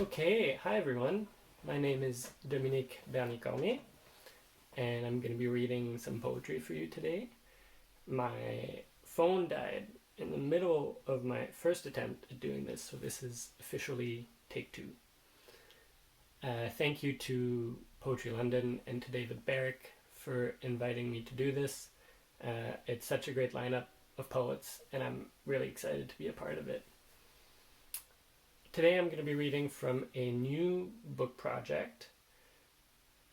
Okay, hi everyone. My name is Dominique Bernier-Cormier, and I'm going to be reading some poetry for you today. My phone died in the middle of my first attempt at doing this, so this is officially take two. Thank you to Poetry London and to David Barrick for inviting me to do this. It's such a great lineup of poets, and I'm really excited to be a part of it. Today I'm going to be reading from a new book project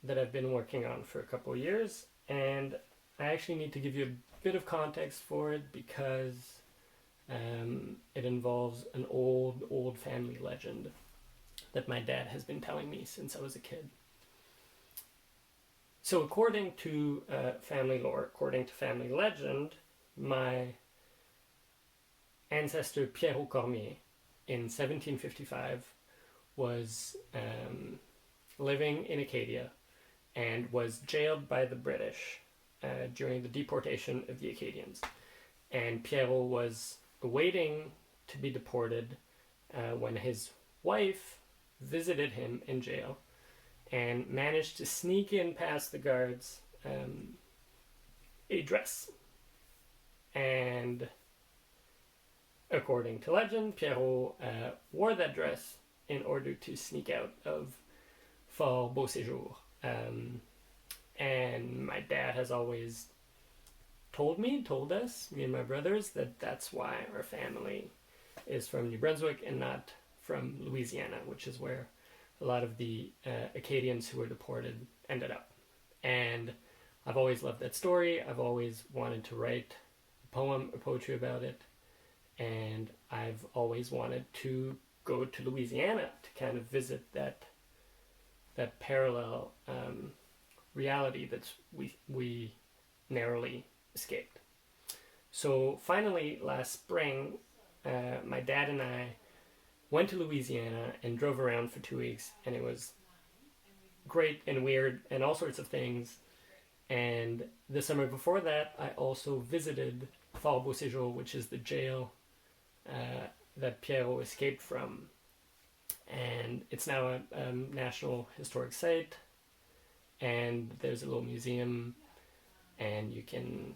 that I've been working on for a couple of years, and I actually need to give you a bit of context for it because it involves an old family legend that my dad has been telling me since I was a kid. So according to family lore, according to family legend, my ancestor Pierrot Cormier in 1755 was living in Acadia and was jailed by the British during the deportation of the Acadians. And Pierrot was awaiting to be deported when his wife visited him in jail and managed to sneak in past the guards a dress. And according to legend, Pierrot wore that dress in order to sneak out of Fort Beau Séjour. And my dad has always told us, me and my brothers, that that's why our family is from New Brunswick and not from Louisiana, which is where a lot of the Acadians who were deported ended up. And I've always loved that story. I've always wanted to write a poem or poetry about it. And I've always wanted to go to Louisiana to kind of visit that parallel reality that we narrowly escaped. So finally, last spring, my dad and I went to Louisiana and drove around for 2 weeks, and it was great and weird and all sorts of things. And the summer before that, I also visited Fort Beau Séjour, which is the jail that Pierrot escaped from. And it's now a National Historic Site, and there's a little museum, and you can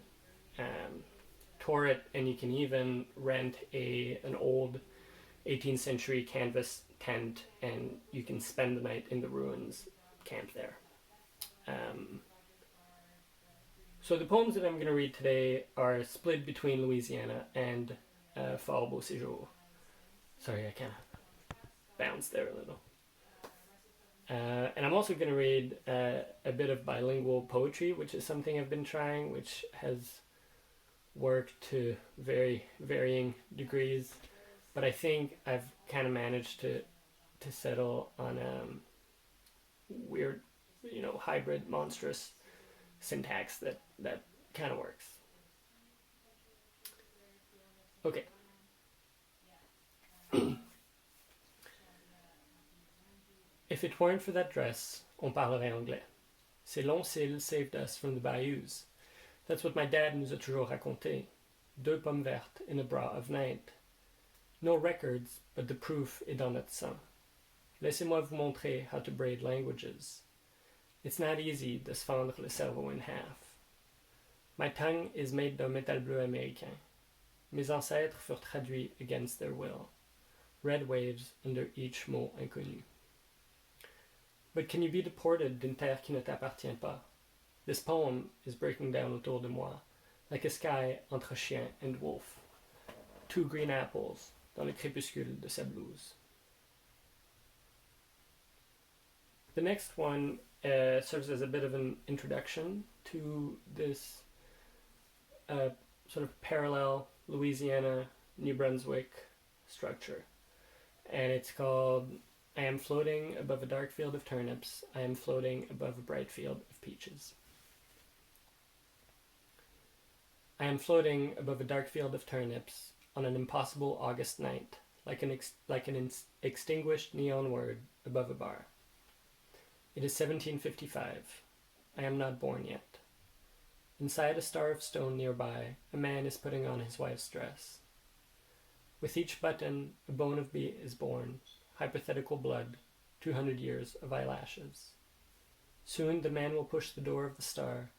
tour it, and you can even rent an old 18th century canvas tent, and you can spend the night in the ruins camped there. So the poems that I'm going to read today are split between Louisiana and Fort Beau Séjour. Sorry, I kind of bounced there a little. And I'm also going to read a bit of bilingual poetry, which is something I've been trying, which has worked to very varying degrees. But I think I've kind of managed to settle on weird, hybrid, monstrous syntax that kind of works. Okay. If it weren't for that dress, on parlerait anglais. Ces longs cils saved us from the bayous. That's what my dad nous a toujours raconté. Deux pommes vertes in a bras of night. No records, but the proof est dans notre sang. Laissez-moi vous montrer how to braid languages. It's not easy de se fendre le cerveau in half. My tongue is made d'un métal bleu américain. Mes ancêtres furent traduits against their will. Red waves under each mot inconnu. But can you be deported d'une terre qui ne t'appartient pas? This poem is breaking down autour de moi, like a sky entre chien and wolf. Two green apples dans le crépuscule de sa blouse. The next one serves as a bit of an introduction to this sort of parallel Louisiana, New Brunswick structure. And it's called I am floating above a dark field of turnips. I am floating above a bright field of peaches. I am floating above a dark field of turnips on an impossible August night, like an extinguished neon word above a bar. It is 1755. I am not born yet. Inside a star of stone nearby, a man is putting on his wife's dress. With each button, a bone of meat is born, hypothetical blood, 200 years of eyelashes. Soon the man will push the door of the star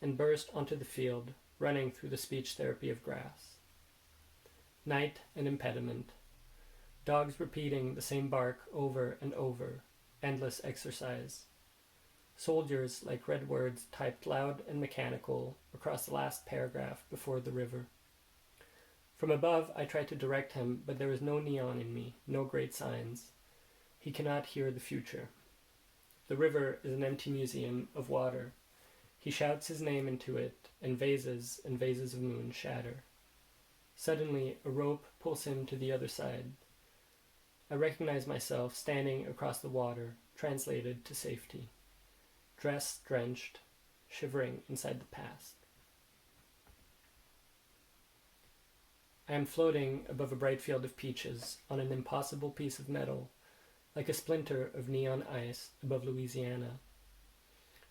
and burst onto the field, running through the speech therapy of grass. Night and impediment. Dogs repeating the same bark over and over, endless exercise. Soldiers like red words typed loud and mechanical across the last paragraph before the river. From above I try to direct him, but there is no neon in me, no great signs. He cannot hear the future. The river is an empty museum of water. He shouts his name into it, and vases of moon shatter. Suddenly, a rope pulls him to the other side. I recognize myself standing across the water, translated to safety. Dressed, drenched, shivering inside the past. I am floating above a bright field of peaches on an impossible piece of metal, like a splinter of neon ice above Louisiana.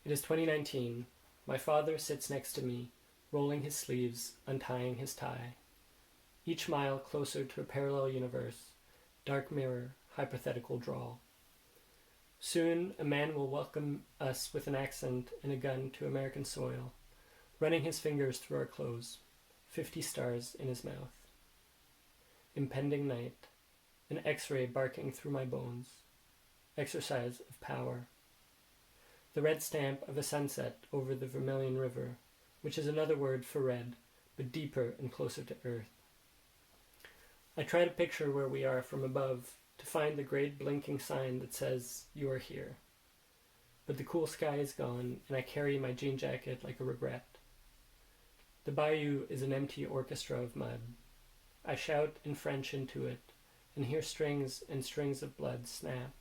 It is 2019. My father sits next to me, rolling his sleeves, untying his tie. Each mile closer to a parallel universe, dark mirror, hypothetical drawl. Soon a man will welcome us with an accent and a gun to American soil, running his fingers through our clothes, 50 stars in his mouth. Impending night, an X-ray barking through my bones. Exercise of power. The red stamp of a sunset over the Vermilion River, which is another word for red, but deeper and closer to earth. I try to picture where we are from above, to find the great blinking sign that says, "You are here." But the cool sky is gone, and I carry my jean jacket like a regret. The bayou is an empty orchestra of mud. I shout in French into it, and hear strings and strings of blood snap.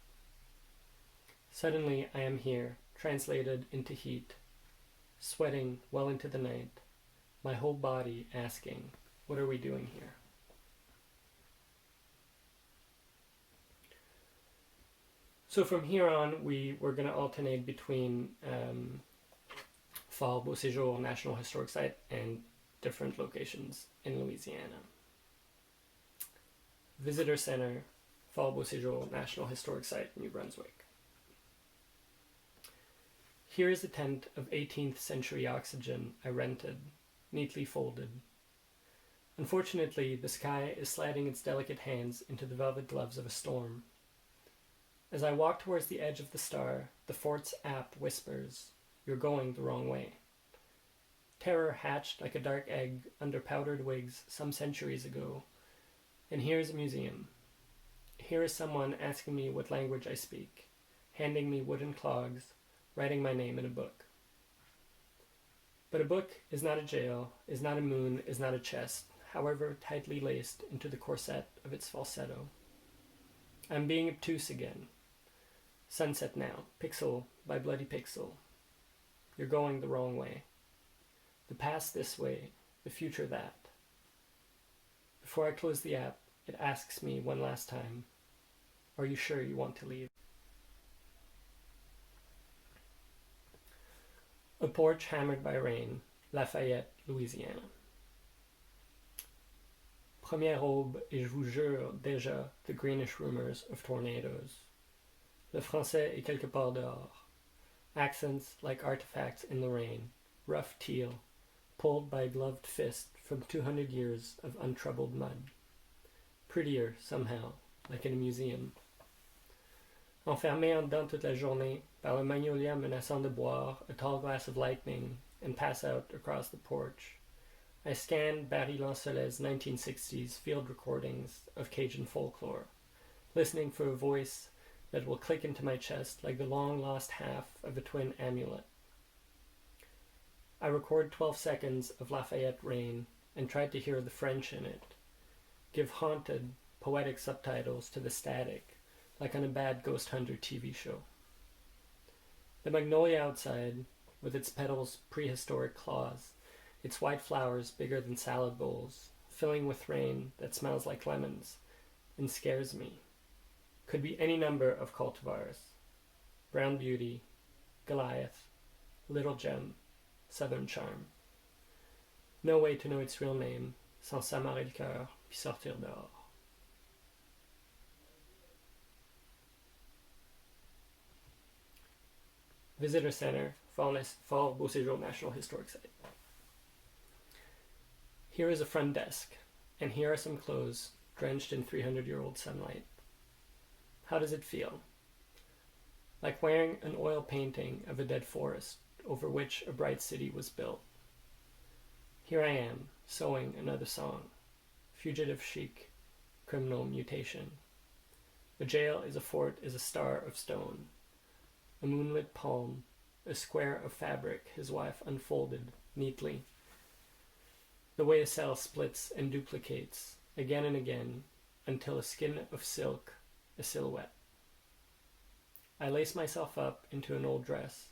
Suddenly I am here, translated into heat, sweating well into the night, my whole body asking, what are we doing here? So from here on, we're going to alternate between Fall Beau Séjour National Historic Site and different locations in Louisiana. Visitor Center, Fall Beau Séjour National Historic Site, New Brunswick. Here is a tent of 18th century oxygen I rented, neatly folded. Unfortunately, the sky is sliding its delicate hands into the velvet gloves of a storm. As I walk towards the edge of the star, the fort's app whispers, "You're going the wrong way." Terror hatched like a dark egg under powdered wigs some centuries ago. And here is a museum. Here is someone asking me what language I speak, handing me wooden clogs, writing my name in a book. But a book is not a jail, is not a moon, is not a chest, however tightly laced into the corset of its falsetto. I'm being obtuse again. Sunset now, pixel by bloody pixel. You're going the wrong way. The past this way, the future that. Before I close the app, it asks me one last time, are you sure you want to leave? A porch hammered by rain, Lafayette, Louisiana. Première aube, et je vous jure déjà the greenish rumors of tornadoes. Le français est quelque part dehors. Accents like artifacts in the rain, rough teal, pulled by a gloved fist from 200 years of untroubled mud. Prettier, somehow, like in a museum. Enfermé en dedans toute la journée, par le magnolia menaçant de boire a tall glass of lightning and pass out across the porch, I scan Barry Lancelet's 1960s field recordings of Cajun folklore, listening for a voice that will click into my chest like the long-lost half of a twin amulet. I record 12 seconds of Lafayette rain and tried to hear the French in it, give haunted, poetic subtitles to the static, like on a bad Ghost Hunter TV show. The magnolia outside, with its petals prehistoric claws, its white flowers bigger than salad bowls, filling with rain that smells like lemons, and scares me. Could be any number of cultivars. Brown Beauty, Goliath, Little Gem, Southern Charm. No way to know its real name, sans s'amarrer le cœur, puis sortir dehors. Visitor Center, Fort Beau Séjour National Historic Site. Here is a front desk, and here are some clothes drenched in 300-year-old sunlight. How does it feel? Like wearing an oil painting of a dead forest over which a bright city was built. Here I am, sewing another song. Fugitive chic, criminal mutation. A jail is a fort is a star of stone. A moonlit palm, a square of fabric his wife unfolded neatly. The way a cell splits and duplicates, again and again, until a skin of silk, a silhouette. I lace myself up into an old dress,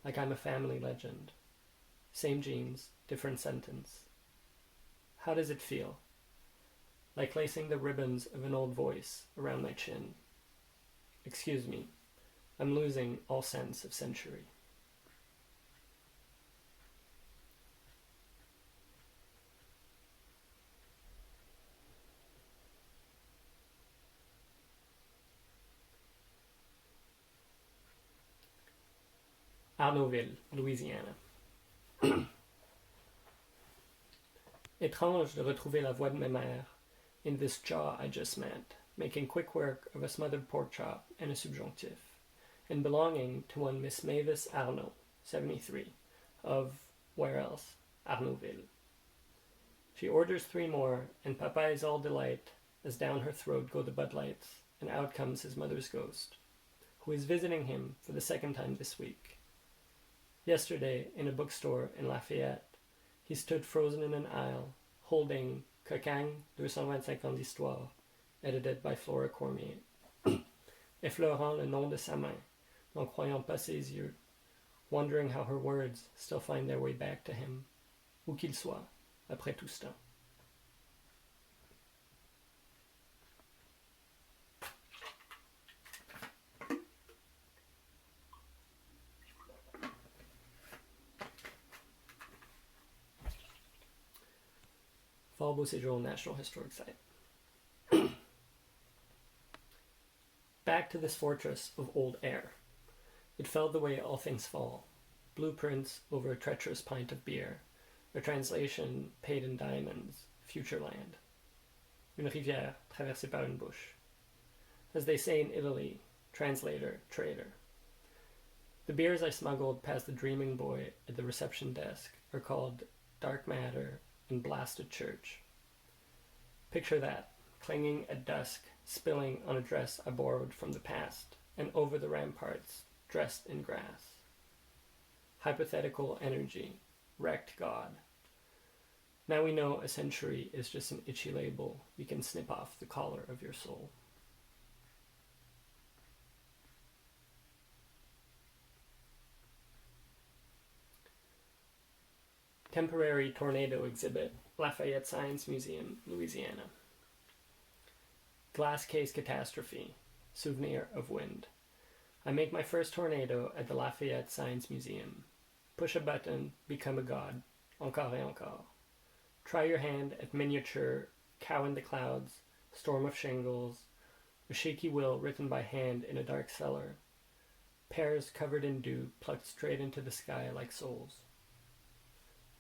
like I'm a family legend. Same jeans, different sentence. How does it feel? Like lacing the ribbons of an old voice around my chin. Excuse me, I'm losing all sense of century. Arnaudville, Louisiana. Étrange de retrouver la voix de ma mère in this jaw I just met, making quick work of a smothered pork chop and a subjunctive, and belonging to one Miss Mavis Arnaud, 73, of, where else, Arnaudville. She orders 3 more, and Papa is all delight, as down her throat go the Bud Lights, and out comes his mother's ghost, who is visiting him for the 2nd time this week. Yesterday, in a bookstore in Lafayette, he stood frozen in an aisle, holding Cocagne 225 ans d'histoire, edited by Flora Cormier, effleurant le nom de sa main, n'en croyant pas ses yeux, wondering how her words still find their way back to him, où qu'il soit, après tout ce temps. Fort Beau Séjour National Historic Site. Back to this fortress of old air. It fell the way all things fall. Blueprints over a treacherous pint of beer. A translation paid in diamonds. Future land. Une rivière traversée par une bouche. As they say in Italy, translator, traitor. The beers I smuggled past the dreaming boy at the reception desk are called Dark Matter and Blasted Church. Picture that, clinging at dusk, spilling on a dress I borrowed from the past, and over the ramparts, dressed in grass. Hypothetical energy, wrecked God. Now we know a century is just an itchy label you can snip off the collar of your soul. Temporary tornado exhibit, Lafayette Science Museum, Louisiana. Glass case catastrophe, souvenir of wind. I make my first tornado at the Lafayette Science Museum. Push a button, become a god, encore et encore. Try your hand at miniature, cow in the clouds, storm of shingles, a shaky will written by hand in a dark cellar, pears covered in dew plucked straight into the sky like souls.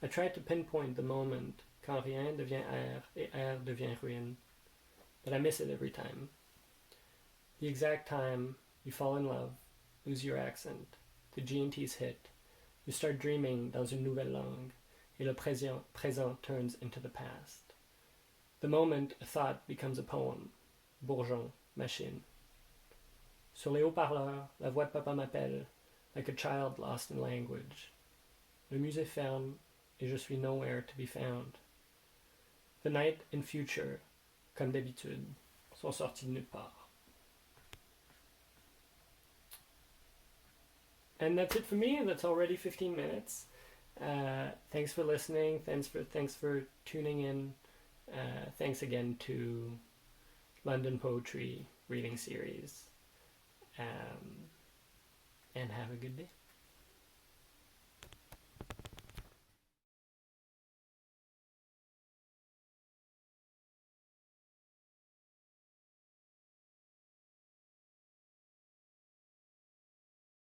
I tried to pinpoint the moment quand rien devient air et air devient ruine, but I miss it every time. The exact time you fall in love, lose your accent, the G&T's hit, you start dreaming dans une nouvelle langue, et le présent turns into the past. The moment a thought becomes a poem, bourgeon, machine. Sur les haut-parleurs, la voix de papa m'appelle, like a child lost in language. Le musée ferme, et je suis nowhere to be found. The night and future, comme d'habitude, sont sortis de nulle part. And that's it for me. That's already 15 minutes. Thanks for listening. Thanks for tuning in. Thanks again to London Poetry Reading Series. And have a good day.